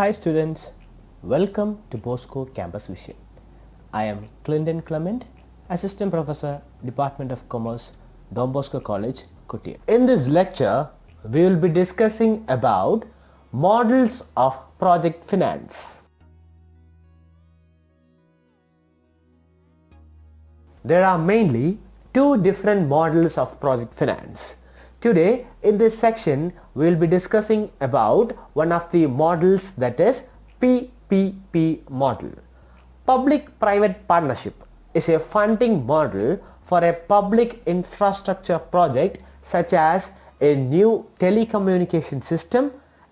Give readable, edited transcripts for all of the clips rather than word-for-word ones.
Hi students, welcome to Bosco Campus Vision. I am Clinton Clement, Assistant Professor, Department of Commerce, Don Bosco College, Kottayam. In this lecture, we will be discussing about models of project finance. There are mainly two different models of project finance. Today in this section we will be discussing about one of the models, that is PPP model. Public-private partnership is a funding model for a public infrastructure project such as a new telecommunication system,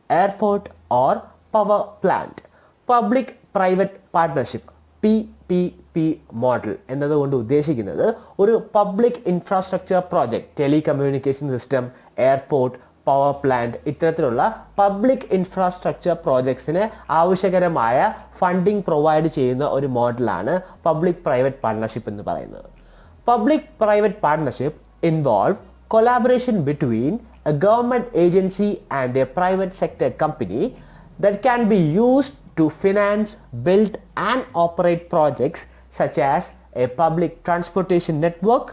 airport or power plant. Public-private partnership PPP model എന്നതുകൊണ്ട് ഉദ്ദേശിക്കുന്നത് ഒരു public infrastructure project, telecommunication system, airport, power plant ഇത്തരത്തിലുള്ള public infrastructure പ്രോജക്ട്സിന് ആവശ്യകരമായ funding provide ചെയ്യുന്ന ഒരു മോഡലാണ് public private partnership എന്ന് പറയുന്നത്. Public private partnership involve collaboration between a government agency and a private sector company that can be used to finance, build and operate projects such as a public transportation network,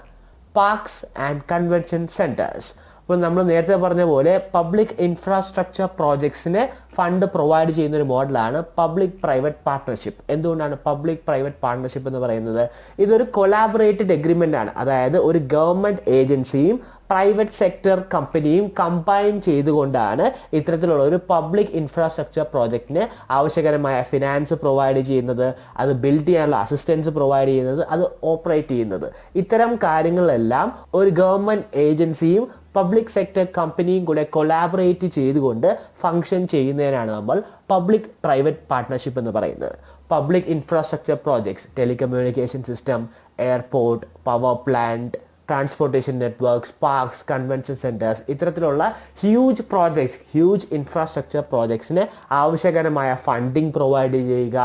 parks and convention centers. അപ്പോൾ നമ്മൾ നേരത്തെ പറഞ്ഞ പോലെ public infrastructure പ്രോജക്ട്സിന് fund provide ചെയ്യുന്ന ഒരു മോഡലാണ് public private partnership. എന്തുകൊണ്ടാണ് public private partnership എന്ന് പറയുന്നത്? ഇതൊരു കൊളാബറേറ്റഡ് എഗ്രിമെന്റ് ആണ്. അതായത് ഒരു ഗവൺമെന്റ് ഏജൻസിയും പ്രൈവറ്റ് സെക്ടർ കമ്പനിയും കമ്പൈൻ ചെയ്തുകൊണ്ടാണ് ഇത്തരത്തിലുള്ള ഒരു പബ്ലിക് ഇൻഫ്രാസ്ട്രക്ചർ പ്രോജക്റ്റിന് ആവശ്യകരമായ ഫിനാൻസ് പ്രൊവൈഡ് ചെയ്യുന്നത്, അത് ബിൽഡ് ചെയ്യാനുള്ള അസിസ്റ്റൻസ് പ്രൊവൈഡ് ചെയ്യുന്നത്, അത് ഓപ്പറേറ്റ് ചെയ്യുന്നത്. ഇത്തരം കാര്യങ്ങളെല്ലാം ഒരു ഗവൺമെന്റ് ഏജൻസിയും പബ്ലിക് സെക്ടർ കമ്പനിയും കൂടെ കൊളാബറേറ്റ് ചെയ്തുകൊണ്ട് ഫംഗ്ഷൻ ചെയ്യുന്നതിനാണ് നമ്മൾ പബ്ലിക് പ്രൈവറ്റ് പാർട്ണർഷിപ്പ് എന്ന് പറയുന്നത്. Public infrastructure projects, telecommunication system, airport, power plant, transportation networks, parks, convention centers ഇത്തരത്തിലുള്ള ഹ്യൂജ് പ്രോജക്ട്സ്, ഹ്യൂജ് ഇൻഫ്രാസ്ട്രക്ചർ പ്രോജക്ട്സിന് ആവശ്യകരമായ ഫണ്ടിങ് പ്രൊവൈഡ് ചെയ്യുക,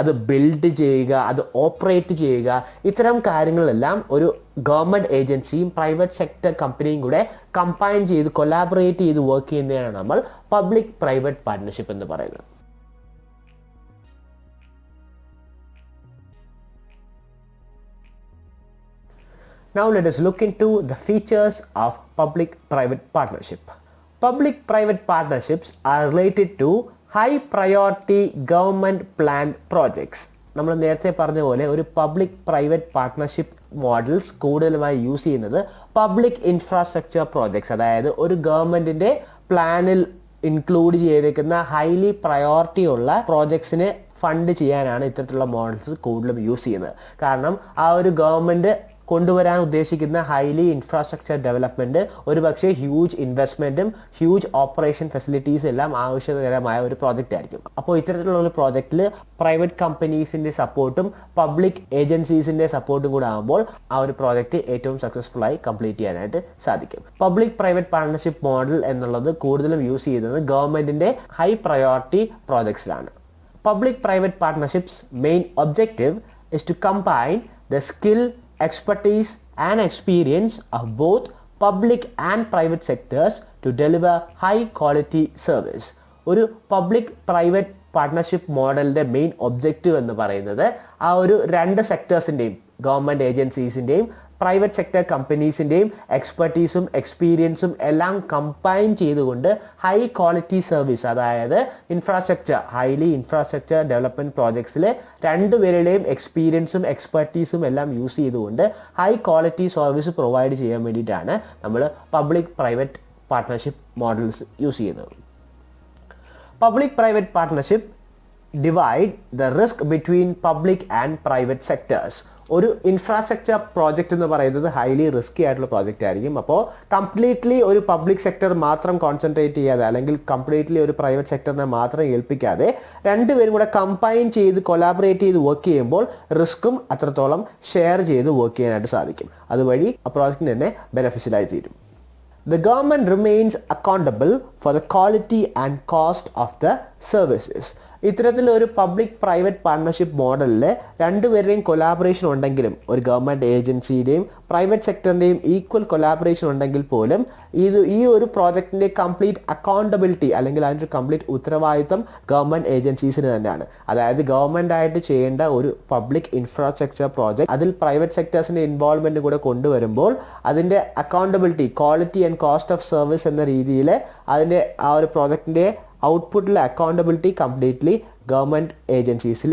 അത് ബിൽഡ് ചെയ്യുക, അത് ഓപ്പറേറ്റ് ചെയ്യുക, ഇത്തരം കാര്യങ്ങളെല്ലാം ഒരു ഗവൺമെൻറ് ഏജൻസിയും പ്രൈവറ്റ് സെക്ടർ കമ്പനിയും കൂടെ കമ്പൈൻ ചെയ്ത് കൊലാബറേറ്റ് ചെയ്ത് വർക്ക് ചെയ്യുന്നതിനാണ് നമ്മൾ പബ്ലിക് പ്രൈവറ്റ് പാർട്ണർഷിപ്പ് എന്ന് പറയുന്നത്. Now let us look into the features of public-private partnership. Public-private partnerships are related to high-priority government planned projects. നമ്മൾ നേരത്തെ പറഞ്ഞ പോലെ ഒരു പബ്ലിക് പ്രൈവറ്റ് പാർട്ണർഷിപ്പ് മോഡൽസ് കൂടുതലുമായി യൂസ് ചെയ്യുന്നത് പബ്ലിക് ഇൻഫ്രാസ്ട്രക്ചർ പ്രോജക്ട്സ്, അതായത് ഒരു ഗവൺമെന്റിന്റെ പ്ലാനിൽ ഇൻക്ലൂഡ് ചെയ്തിരിക്കുന്ന ഹൈലി പ്രയോറിറ്റി ഉള്ള പ്രോജക്ട്സിനെ ഫണ്ട് ചെയ്യാനാണ് ഇത്തരത്തിലുള്ള മോഡൽസ് കൂടുതലും യൂസ് ചെയ്യുന്നത്. കാരണം ആ ഒരു ഗവൺമെന്റ് കൊണ്ടുവരാൻ ഉദ്ദേശിക്കുന്ന ഹൈലി ഇൻഫ്രാസ്ട്രക്ചർ ഡെവലപ്മെന്റ് ഒരു പക്ഷേ ഹ്യൂജ് ഇൻവെസ്റ്റ്മെന്റും ഹ്യൂജ് ഓപ്പറേഷൻ ഫെസിലിറ്റീസ് എല്ലാം ആവശ്യകരമായ ഒരു പ്രോജക്റ്റ് ആയിരിക്കും. അപ്പോൾ ഇത്തരത്തിലുള്ള ഒരു പ്രോജക്റ്റിൽ പ്രൈവറ്റ് കമ്പനീസിന്റെ സപ്പോർട്ടും പബ്ലിക് ഏജൻസീസിന്റെ സപ്പോർട്ടും കൂടെ ആകുമ്പോൾ ആ ഒരു പ്രോജക്റ്റ് ഏറ്റവും സക്സസ്ഫുൾ ആയി കംപ്ലീറ്റ് ചെയ്യാനായിട്ട് സാധിക്കും. പബ്ലിക് പ്രൈവറ്റ് പാർട്ണർഷിപ്പ് മോഡൽ എന്നുള്ളത് കൂടുതലും യൂസ് ചെയ്യുന്നത് ഗവൺമെന്റിന്റെ ഹൈ പ്രയോറിറ്റി പ്രോജക്ട്സിലാണ്. Public private partnerships main objective is to combine the skill, expertise and experience of both public and private sectors to deliver high quality service. ഒരു public private partnership മോഡലിന്റെ main objective എന്ന് പറയുന്നത് ആ ഒരു രണ്ട് സെക്ടേഴ്സിന്റെയും, government ഏജൻസീസിന്റെയും private sector കമ്പനീസിന്റെയും എക്സ്പെർട്ടീസും എക്സ്പീരിയൻസും എല്ലാം combine ചെയ്തുകൊണ്ട് ഹൈ ക്വാളിറ്റി സർവീസ്, അതായത് ഇൻഫ്രാസ്ട്രക്ചർ, ഹൈലി ഇൻഫ്രാസ്ട്രക്ചർ ഡെവലപ്മെന്റ് പ്രോജക്ട്സിലെ രണ്ടുപേരുടെയും എക്സ്പീരിയൻസും എക്സ്പെർട്ടീസും എല്ലാം യൂസ് ചെയ്തുകൊണ്ട് ഹൈ ക്വാളിറ്റി സർവീസ് പ്രൊവൈഡ് ചെയ്യാൻ വേണ്ടിയിട്ടാണ് നമ്മൾ public private partnership models use ചെയ്യുന്നത്. Public private partnership divide the risk between public and private sectors. ഒരു ഇൻഫ്രാസ്ട്രക്ചർ പ്രോജക്റ്റ് എന്ന് പറയുന്നത് ഹൈലി റിസ്കി ആയിട്ടുള്ള പ്രോജക്റ്റ് ആയിരിക്കും. അപ്പോൾ കംപ്ലീറ്റ്ലി ഒരു പബ്ലിക് സെക്ടർ മാത്രം കോൺസെൻട്രേറ്റ് ചെയ്യാതെ, അല്ലെങ്കിൽ കംപ്ലീറ്റ്ലി ഒരു പ്രൈവറ്റ് സെക്ടറിനെ മാത്രം ഏൽപ്പിക്കാതെ രണ്ടുപേരും കൂടെ കമ്പൈൻ ചെയ്ത് കൊലാബറേറ്റ് ചെയ്ത് വർക്ക് ചെയ്യുമ്പോൾ റിസ്ക്കും അത്രത്തോളം ഷെയർ ചെയ്ത് വർക്ക് ചെയ്യാനായിട്ട് സാധിക്കും. അതുവഴി ആ പ്രോജക്റ്റിന് തന്നെ ബെനിഫിഷ്യലായി തീരും. The government remains accountable for the quality and cost of the services. ഇത്തരത്തിലൊരു പബ്ലിക് പ്രൈവറ്റ് പാർട്ണർഷിപ്പ് മോഡലിൽ രണ്ടുപേരുടെയും കൊലാബറേഷൻ ഉണ്ടെങ്കിലും ഒരു ഗവൺമെൻറ് ഏജൻസിയുടെയും പ്രൈവറ്റ് സെക്ടറിൻ്റെയും ഈക്വൽ കൊലാബറേഷൻ ഉണ്ടെങ്കിൽ പോലും ഈ ഒരു പ്രോജക്റ്റിൻ്റെ കംപ്ലീറ്റ് അക്കൗണ്ടബിലിറ്റി അല്ലെങ്കിൽ അതിൻ്റെ കംപ്ലീറ്റ് ഉത്തരവാദിത്വം ഗവൺമെൻറ് ഏജൻസീസിന് തന്നെയാണ്. അതായത് ഗവൺമെൻറ് ആയിട്ട് ചെയ്യേണ്ട ഒരു പബ്ലിക് ഇൻഫ്രാസ്ട്രക്ചർ പ്രോജക്റ്റ് അതിൽ പ്രൈവറ്റ് സെക്ടേഴ്സിൻ്റെ ഇൻവോൾവ്മെൻറ്റ് കൂടെ കൊണ്ടുവരുമ്പോൾ അതിൻ്റെ accountability, quality and cost of service എന്ന രീതിയിൽ അതിൻ്റെ ആ ഒരു പ്രോജക്റ്റിൻ്റെ ഔട്ട്പുട്ടിലെ അക്കൗണ്ടബിലിറ്റി കംപ്ലീറ്റ്ലി ഗവൺമെൻറ് ഏജൻസീസിൽ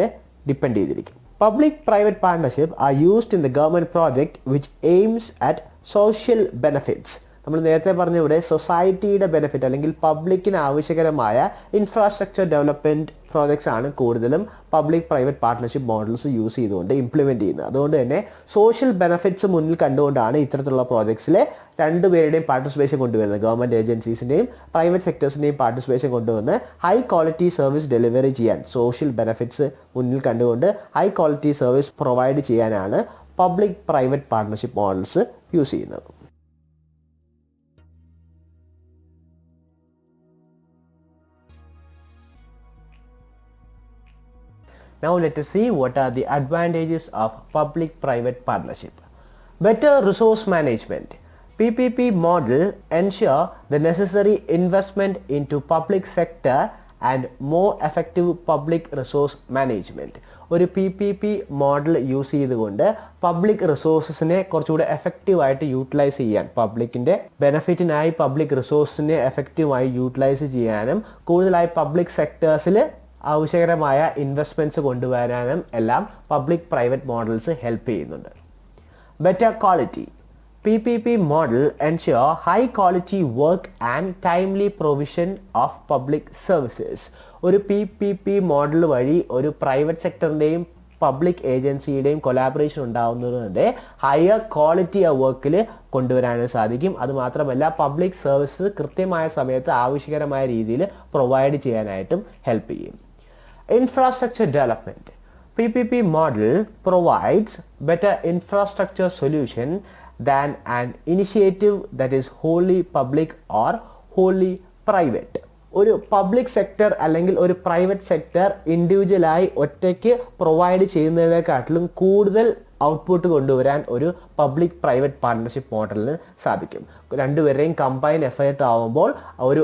ഡിപ്പെൻഡ് ചെയ്തിരിക്കും. Public private partnership are used in the government project which aims at social benefits. നമ്മൾ നേരത്തെ പറഞ്ഞ ഇവിടെ സൊസൈറ്റിയുടെ ബെനിഫിറ്റ് അല്ലെങ്കിൽ പബ്ലിക്കിന് ആവശ്യകരമായ ഇൻഫ്രാസ്ട്രക്ചർ ഡെവലപ്മെൻറ്റ് പ്രോജക്ട്സ് ആണ് കൂടുതലും public private partnership models use ചെയ്തുകൊണ്ട് ഇംപ്ലിമെൻറ്റ് ചെയ്യുന്നത്. അതുകൊണ്ട് തന്നെ സോഷ്യൽ ബെനഫിറ്റ്സ് മുന്നിൽ കണ്ടുകൊണ്ടാണ് ഇത്തരത്തിലുള്ള പ്രോജക്ട്സിലെ രണ്ടുപേരുടെയും പാർട്ടിസിപ്പേഷൻ കൊണ്ടുവരുന്നത്. ഗവൺമെൻറ് ഏജൻസീസിൻ്റെയും പ്രൈവറ്റ് സെക്ടേഴ്സിൻ്റെയും പാർട്ടിസിപ്പേഷൻ കൊണ്ടുവന്ന് ഹൈ ക്വാളിറ്റി സർവീസ് ഡെലിവറി ചെയ്യാൻ, സോഷ്യൽ ബെനഫിറ്റ്സ് മുന്നിൽ കണ്ടുകൊണ്ട് ഹൈ ക്വാളിറ്റി സർവീസ് പ്രൊവൈഡ് ചെയ്യാനാണ് public private partnership models use ചെയ്യുന്നത്. Now let us see what are the advantages of public-private partnership. Better resource management. PPP model ensure the necessary investment into public sector and more effective public resource management. ഒരു PPP model use ചെയ്തുകൊണ്ട് public റിസോഴ്സസിനെ കുറച്ചുകൂടെ എഫക്റ്റീവായിട്ട് utilise ചെയ്യാൻ, പബ്ലിക്കിൻ്റെ ബെനഫിറ്റിനായി public റിസോഴ്സിനെ എഫക്റ്റീവായി utilise ചെയ്യാനും കൂടുതലായി public സെക്ടേഴ്സിൽ ആവശ്യകരമായ investments കൊണ്ടുവരാനും എല്ലാം public private models help ചെയ്യുന്നുണ്ട്. Better quality. PPP model ensure high quality work and timely provision of public services. ഒരു PPP മോഡൽ വഴി ഒരു പ്രൈവറ്റ് സെക്ടറിൻ്റെയും പബ്ലിക് ഏജൻസിയുടെയും കൊലാബറേഷൻ ഉണ്ടാകുന്നതിൻ്റെ ഹയർ ക്വാളിറ്റി ആ വർക്കിൽ കൊണ്ടുവരാനും സാധിക്കും. അതുമാത്രമല്ല പബ്ലിക് സർവീസ് കൃത്യമായ സമയത്ത് ആവശ്യകരമായ രീതിയിൽ പ്രൊവൈഡ് ചെയ്യാനായിട്ടും ഹെൽപ്പ് ചെയ്യും. Infrastructure development. PPP model provides better infrastructure solution than an initiative that is wholly public or wholly private. ഒരു പബ്ലിക് സെക്ടർ അല്ലെങ്കിൽ ഒരു പ്രൈവറ്റ് സെക്ടർ ഇൻഡിവിജ്വലായി ഒറ്റയ്ക്ക് പ്രൊവൈഡ് ചെയ്യുന്നതിനെക്കാട്ടിലും കൂടുതൽ ഔട്ട്പുട്ട് കൊണ്ടുവരാൻ ഒരു പബ്ലിക് പ്രൈവറ്റ് പാർട്ണർഷിപ്പ് മോഡലിന് സാധിക്കും. രണ്ടുപേരുടെയും കമ്പൈൻ എഫേർട്ട് ആവുമ്പോൾ ഒരു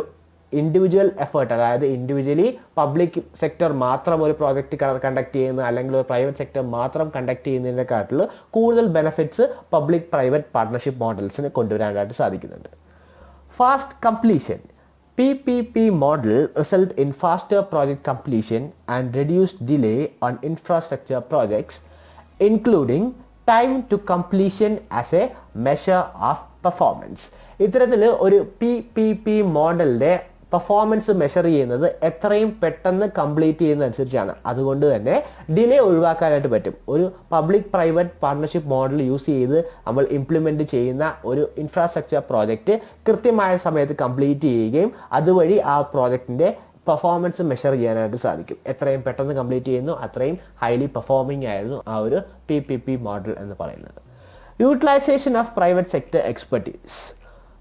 ഇൻഡിവിജ്വൽ എഫേർട്ട്, അതായത് ഇൻഡിവിജ്വലി പബ്ലിക് സെക്ടർ മാത്രം ഒരു പ്രോജക്റ്റ് കണ്ടക്ട് ചെയ്യുന്ന അല്ലെങ്കിൽ ഒരു പ്രൈവറ്റ് സെക്ടർ മാത്രം കണ്ടക്ട് ചെയ്യുന്നതിനെക്കാട്ടിൽ കൂടുതൽ ബെനിഫിറ്റ്സ് പബ്ലിക് പ്രൈവറ്റ് പാർട്ണർഷിപ്പ് മോഡൽസിന് കൊണ്ടുവരാനായിട്ട് സാധിക്കുന്നുണ്ട്. Fast completion. PPP model result in faster project completion and reduced delay on infrastructure projects, including time to completion as a measure of performance. ഇത്തരത്തിൽ ഒരു PPP മോഡലിൻ്റെ performance measure ചെയ്യുന്നത് എത്രയും പെട്ടെന്ന് complete ചെയ്യുന്നതനുസരിച്ചാണ്. അതുകൊണ്ട് തന്നെ delay ഒഴിവാക്കാനായിട്ട് പറ്റും. ഒരു public private partnership model use ചെയ്ത് നമ്മൾ ഇംപ്ലിമെൻറ്റ് ചെയ്യുന്ന ഒരു ഇൻഫ്രാസ്ട്രക്ചർ പ്രോജക്റ്റ് കൃത്യമായ സമയത്ത് കംപ്ലീറ്റ് ചെയ്യുകയും അതുവഴി ആ പ്രോജക്റ്റിൻ്റെ പെർഫോമൻസ് മെഷർ ചെയ്യാനായിട്ട് സാധിക്കും. എത്രയും പെട്ടെന്ന് കംപ്ലീറ്റ് ചെയ്യുന്നു അത്രയും ഹൈലി പെർഫോമിംഗ് ആയിരുന്നു ആ ഒരു PPP മോഡൽ എന്ന് പറയുന്നത്. Utilisation of private sector expertise.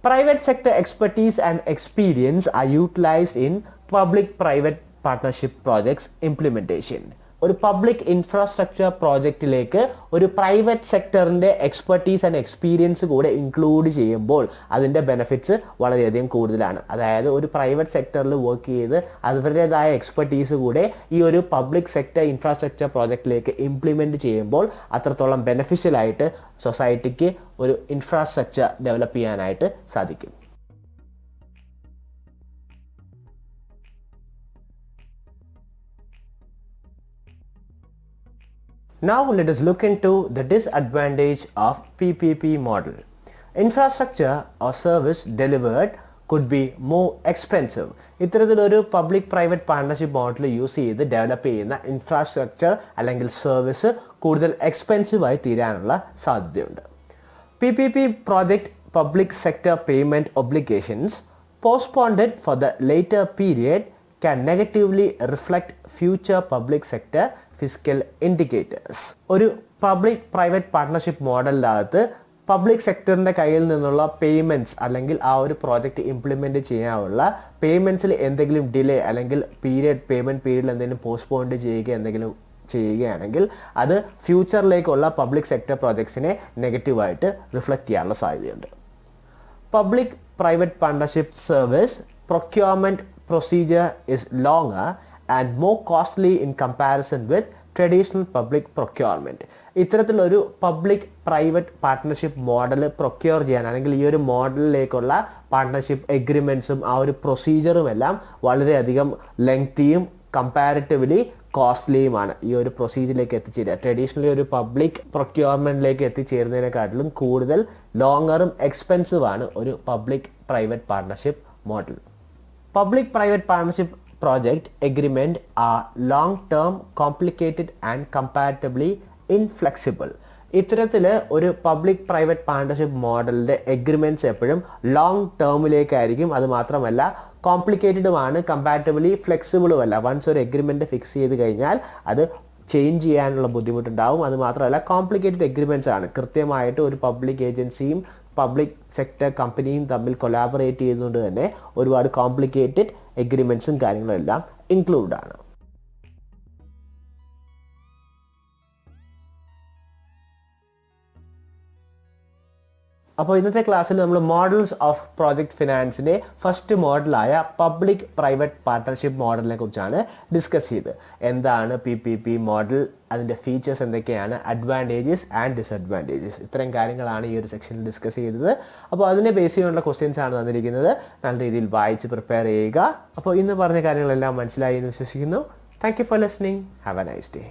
Private sector expertise and experience are utilized in public-private partnership projects implementation. ഒരു പബ്ലിക് ഇൻഫ്രാസ്ട്രക്ചർ പ്രോജക്റ്റിലേക്ക് ഒരു പ്രൈവറ്റ് സെക്ടറിൻ്റെ എക്സ്പെർട്ടീസ് ആൻഡ് എക്സ്പീരിയൻസ് കൂടെ ഇൻക്ലൂഡ് ചെയ്യുമ്പോൾ അതിൻ്റെ ബെനിഫിറ്റ്സ് വളരെയധികം കൂടുതലാണ്. അതായത് ഒരു പ്രൈവറ്റ് സെക്ടറിൽ വർക്ക് ചെയ്ത് അവരുടേതായ എക്സ്പെർട്ടീസ് കൂടെ ഈ ഒരു പബ്ലിക് സെക്ടർ ഇൻഫ്രാസ്ട്രക്ചർ പ്രോജക്റ്റിലേക്ക് ഇംപ്ലിമെൻറ്റ് ചെയ്യുമ്പോൾ അത്രത്തോളം ബെനിഫിഷ്യലായിട്ട് സൊസൈറ്റിക്ക് ഒരു ഇൻഫ്രാസ്ട്രക്ചർ ഡെവലപ്പ് ചെയ്യാനായിട്ട് സാധിക്കും. Now let us look into the disadvantage of PPP model. Infrastructure or service delivered could be more expensive. ഇത്തരത്തിലൊരു public private partnership model use ചെയ്ത് ഡെവലപ്പ് ചെയ്യുന്ന ഇൻഫ്രാസ്ട്രക്ചർ അല്ലെങ്കിൽ സർവീസ് കൂടുതൽ എക്സ്പെൻസീവായി തീരാനുള്ള സാധ്യതയുണ്ട്. PPP project public sector payment obligations postponed for the later period can negatively reflect future public sector physical indicators. ഒരു public private partnership മോഡലിനകത്ത് public സെക്ടറിൻ്റെ കയ്യിൽ നിന്നുള്ള payments അല്ലെങ്കിൽ ആ ഒരു പ്രോജക്റ്റ് ഇംപ്ലിമെൻറ്റ് ചെയ്യാനുള്ള പേയ്മെൻറ്റ്സിൽ എന്തെങ്കിലും ഡിലേ അല്ലെങ്കിൽ പേയ്മെൻറ്റ് പീരീഡിൽ എന്തെങ്കിലും പോസ്റ്റ്പോണ്ട് ചെയ്യുകയാണെങ്കിൽ അത് ഫ്യൂച്ചറിലേക്കുള്ള പബ്ലിക് സെക്ടർ പ്രോജക്ട്സിനെ നെഗറ്റീവായിട്ട് റിഫ്ലക്റ്റ് ചെയ്യാനുള്ള സാധ്യതയുണ്ട്. Public private partnership service procurement procedure is longer and more costly in comparison with traditional public procurement. ഇത്തരത്തിലൊരു public private partnership model procure ചെയ്യാൻ അല്ലെങ്കിൽ ഈ ഒരു മോഡലിലേക്കുള്ള പാർട്ട്ണർഷിപ്പ് എഗ്രിമെൻറ്റ്സും ആ ഒരു പ്രൊസീജിയറും എല്ലാം വളരെയധികം ലെങ്തിയും കമ്പാരിറ്റീവ്ലി കോസ്റ്റ്ലിയുമാണ് ഈ ഒരു പ്രൊസീജിയറിലേക്ക് എത്തിച്ചേരുക. ട്രഡീഷണലി ഒരു പബ്ലിക് പ്രൊക്യൂർമെൻറ്റിലേക്ക് എത്തിച്ചേരുന്നതിനെക്കാട്ടിലും കൂടുതൽ ലോങ്ങറും എക്സ്പെൻസീവാണ് ഒരു public private partnership model. Public-private partnership project agreement are long-term, complicated and comparatively inflexible. ഇത്തരത്തിൽ ഒരു പബ്ലിക് പ്രൈവറ്റ് പാർട്ണർഷിപ്പ് മോഡലിൻ്റെ എഗ്രിമെൻറ്റ്സ് എപ്പോഴും ലോങ് ടേമിലേക്കായിരിക്കും. അത് മാത്രമല്ല കോംപ്ലിക്കേറ്റഡുമാണ്, കമ്പാരിറ്റീവ്ലി ഫ്ലെക്സിബിളും അല്ല. വൺസ് ഒരു എഗ്രിമെൻറ്റ് ഫിക്സ് ചെയ്ത് കഴിഞ്ഞാൽ അത് ചേഞ്ച് ചെയ്യാനുള്ള ബുദ്ധിമുട്ടുണ്ടാവും. അത് മാത്രമല്ല കോംപ്ലിക്കേറ്റഡ് എഗ്രിമെൻറ്റ്സ് ആണ്. കൃത്യമായിട്ട് ഒരു പബ്ലിക് ഏജൻസിയും പബ്ലിക് സെക്ടർ കമ്പനിയും തമ്മിൽ കൊലാബറേറ്റ് ചെയ്യുന്നതുകൊണ്ട് തന്നെ ഒരുപാട് കോംപ്ലിക്കേറ്റഡ് എഗ്രിമെൻറ്റ്സും കാര്യങ്ങളും എല്ലാം ഇൻക്ലൂഡ് ആണ്. അപ്പോൾ ഇന്നത്തെ ക്ലാസ്സിൽ നമ്മൾ മോഡൽസ് ഓഫ് പ്രോജക്റ്റ് ഫിനാൻസിൻ്റെ ഫസ്റ്റ് മോഡലായ പബ്ലിക് പ്രൈവറ്റ് പാർട്ട്ണർഷിപ്പ് മോഡലിനെ കുറിച്ചാണ് ഡിസ്കസ് ചെയ്തത്. എന്താണ് PPP മോഡൽ, അതിൻ്റെ ഫീച്ചേഴ്സ് എന്തൊക്കെയാണ്, അഡ്വാൻറ്റേജസ് ആൻഡ് ഡിസഡ്വാൻറ്റേജസ്, ഇത്തരം കാര്യങ്ങളാണ് ഈ ഒരു സെക്ഷനിൽ ഡിസ്കസ് ചെയ്തത്. അപ്പോൾ അതിനെ ബേസ് ചെയ്യാനുള്ള ക്വസ്റ്റ്യൻസ് ആണ് തന്നിരിക്കുന്നത്. നല്ല രീതിയിൽ വായിച്ച് പ്രിപ്പയർ ചെയ്യുക. അപ്പോൾ ഇന്ന് പറഞ്ഞ കാര്യങ്ങളെല്ലാം മനസ്സിലായി എന്ന് വിശ്വസിക്കുന്നു. Thank you for listening. Have A nice day.